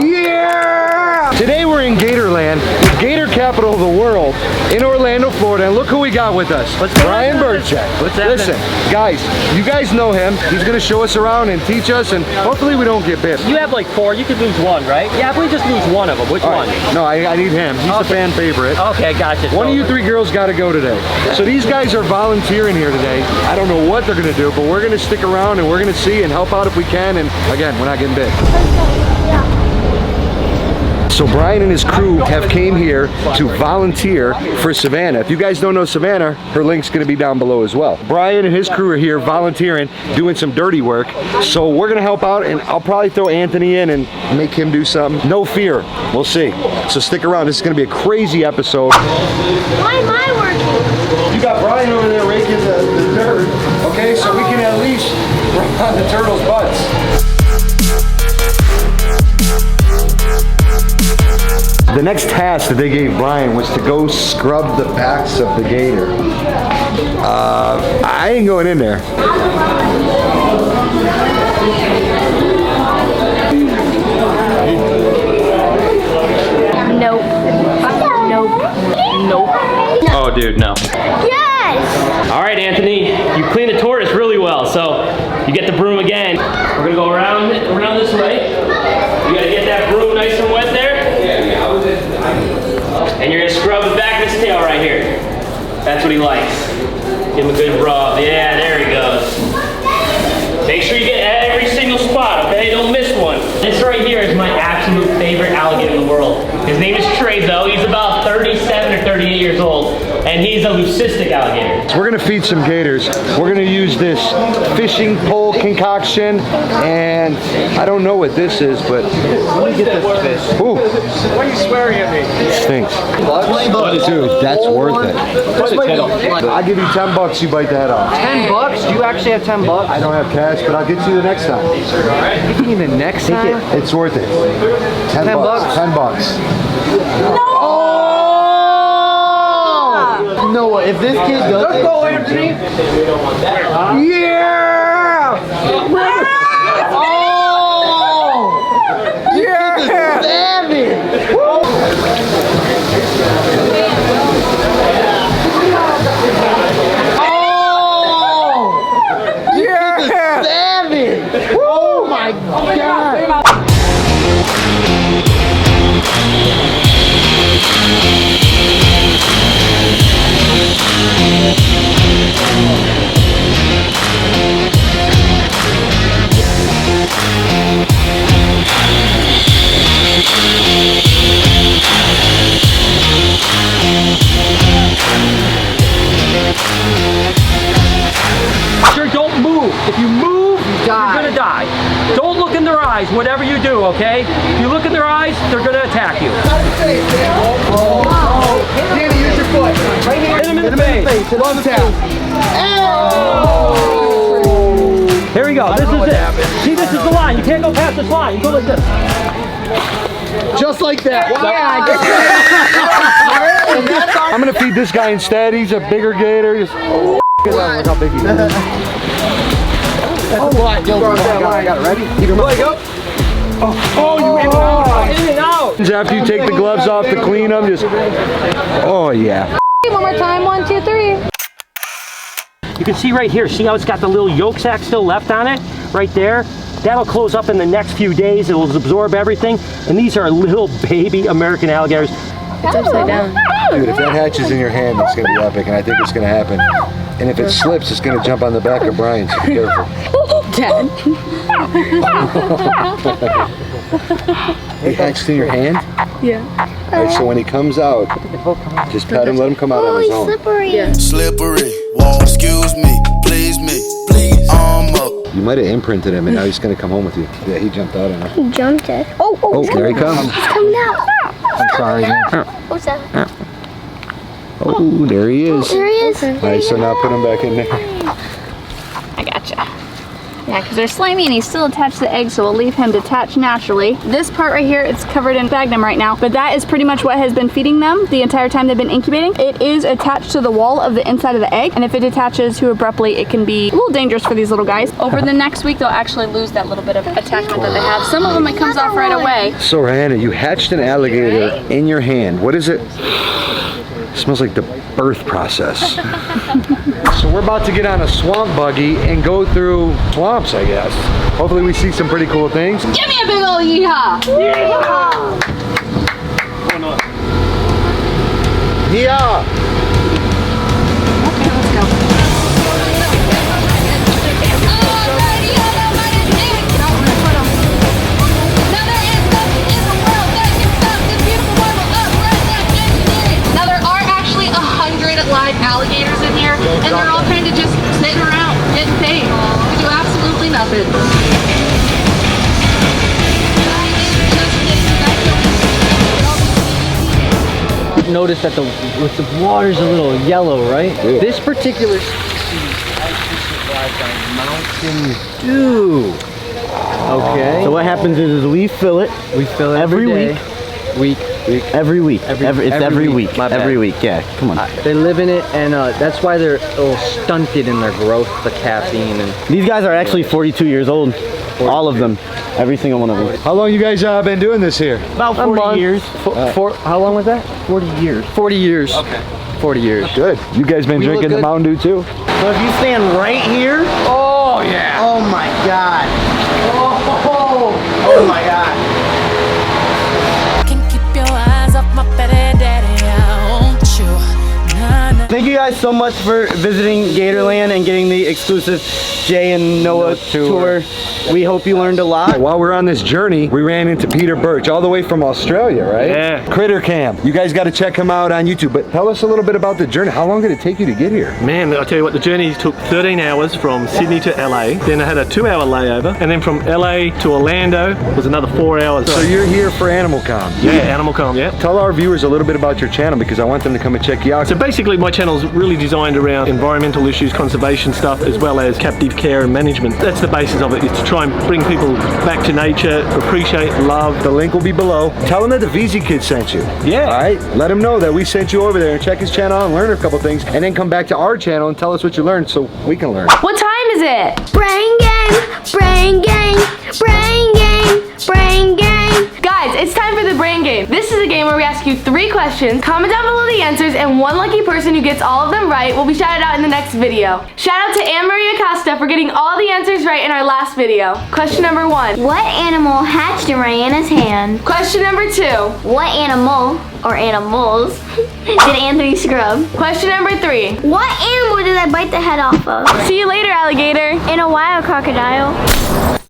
Yeah! Today we're in Gatorland, the gator capital of the world, in Orlando, Florida, and look who we got with us. Brian Barczyk. Listen, guys, you guys know him. He's going to show us around and teach us, and hopefully we don't get bit. You have like 4. You could lose 1, right? Yeah, if we just lose 1 of them. Which one? No, I need him. He's a fan favorite. Okay, gotcha. One of you 3 girls got to go today. So these guys are volunteering here today. I don't know what they're going to do, but we're going to stick around and we're going to see and help out if we can. And again, we're not getting bit. So Brian and his crew have came here to volunteer for Savannah. If you guys don't know Savannah, her link's gonna be down below as well. Brian and his crew are here volunteering, doing some dirty work. So we're gonna help out, and I'll probably throw Anthony in and make him do something. No fear, we'll see. So stick around, this is gonna be a crazy episode. Why am I working? You got Brian over there raking the dirt, okay? So we can at least run on the turtles' butts. The next task that they gave Brian was to go scrub the backs of the gator. I ain't going in there. Nope. Nope. Nope. Oh, dude, no. Yes! All right, Anthony, you clean the tortoise really well, so you get the broom again. We're gonna go around this way. You gotta get that broom nice and wet there. And you're gonna scrub the back of his tail right here. That's what he likes. Give him a good rub. Yeah, there he goes. Make sure you get every single spot, okay? Don't miss one. This right here is my absolute favorite alligator in the world. His name is Trey, though. He's about 37 or 38 years old, and he's a leucistic alligator. So we're gonna feed some gators. We're gonna use this fishing pole concoction, and I don't know what this is, but let me get this fish. Ooh. Why are you swearing at me? It stinks. Dude, that's worth it. I'll give you $10, you bite that off. $10? Do you actually have $10? I don't have cash, but I'll get you the next time. You mean the next time? It's worth it. 10 bucks. 10 bucks. Oh! No, if this kid does Let's go, Anthony. Yeah! Oh! Yeah! Savage! Oh my God! Sure, don't move. If you move, you're gonna die. Don't look in their eyes, whatever you do, okay? If you look in their eyes, they're gonna attack you. Danny, use your foot. Right here. Hit him in the face. Love tap. Here we go. This is it. See, this is the line. You can't go past this line. You go like this. Just like that. I'm gonna feed this guy instead. He's a bigger gator. Look how big he is. That's a lot. Yo, I got it ready. Keep him up. Go. Oh, you in and out. In and out. After you take the gloves off to clean them, just, oh yeah. One more time, 1, 2, 3. You can see right here. See how it's got the little yolk sac still left on it? Right there. That'll close up in the next few days. It will absorb everything. And these are little baby American alligators. It's upside down. Dude, if that hatches in your hand, it's gonna be epic, and I think it's gonna happen. And if it slips, it's gonna jump on the back of Brian, so be careful. Dad. He hatched in your hand? Yeah. All right, so when he comes out, just pet him, let him come out on his Oh, own. he's slippery. Yeah. Slippery, whoa, excuse me, please, arm up. You might have imprinted him, and now he's gonna come home with you. Yeah, he jumped out on him. He jumped it. Oh, Oh, there he comes. He's coming out. I'm sorry. What's that? Oh, there he is. There he is. All right, so now put him back in there. I gotcha. Yeah, because they're slimy and he's still attached to the egg, so we'll leave him detached naturally. This part right here, it's covered in sphagnum right now, but that is pretty much what has been feeding them the entire time they've been incubating. It is attached to the wall of the inside of the egg, and if it detaches too abruptly, it can be a little dangerous for these little guys. Over the next week, they'll actually lose that little bit of attachment that they have. Some of them, it comes off right away. So Rihanna, you hatched an alligator in your hand. What is it? It smells like the birth process. So we're about to get on a swamp buggy and go through swamps, I guess. Hopefully we see some pretty cool things. Give me a big ol' yeehaw! Yeehaw! Yeah. Okay, let's go. Live alligators in here, and they're all kind of just sitting around getting paid to do absolutely nothing. Notice that the water's a little yellow, right? Yeah. This particular species actually survives on Mountain Dew. Okay. So what happens is we fill it. We fill it every day. Every week. It's every week. My bad. Every week. Yeah. Come on. They live in it, and that's why they're a little stunted in their growth, the caffeine. And These guys are actually 42 years old. All of them. Every single one of them. How long you guys been doing this here? About 40 years. how long was that? 40 years. 40 years. Okay. 40 years. Good. You guys been We look drinking the good. Mountain Dew too? So if you stand right here. Oh yeah. Oh my God. Oh my God. Thank you guys so much for visiting Gatorland and getting the exclusive Jay and Noah tour. We hope you learned a lot. While we're on this journey, we ran into Peter Birch, all the way from Australia, right? Yeah. Critter Cam. You guys got to check him out on YouTube. But tell us a little bit about the journey. How long did it take you to get here? Man, I'll tell you what, the journey took 13 hours from Sydney to LA. Then I had a 2-hour layover. And then from LA to Orlando was another 4 hours. So you're here for Animal Com. yeah, Animal Com, yeah. Tell our viewers a little bit about your channel because I want them to come and check you out. So basically my channel's really designed around environmental issues, conservation stuff, as well as captive care and management. That's the basis of it, is to try and bring people back to nature, appreciate, love. The link will be below. Tell them that the Veezy Kids sent you. Yeah. All right. Let them know that we sent you over there and check his channel out and learn a couple things, and then come back to our channel and tell us what you learned so we can learn. What time is it? Brain game, brain game, brain game, brain game. Guys, it's time for the brain game. This is a game where we ask you 3 questions, comment down below the answers, and one lucky person who gets all of them right will be shouted out in the next video. Shout out to Anne-Marie Acosta for getting all the answers right in our last video. Question number 1. What animal hatched in Rihanna's hand? Question number 2. What animal, or animals, did Anthony scrub? Question number 3. What animal did I bite the head off of? See you later, alligator. In a wild crocodile.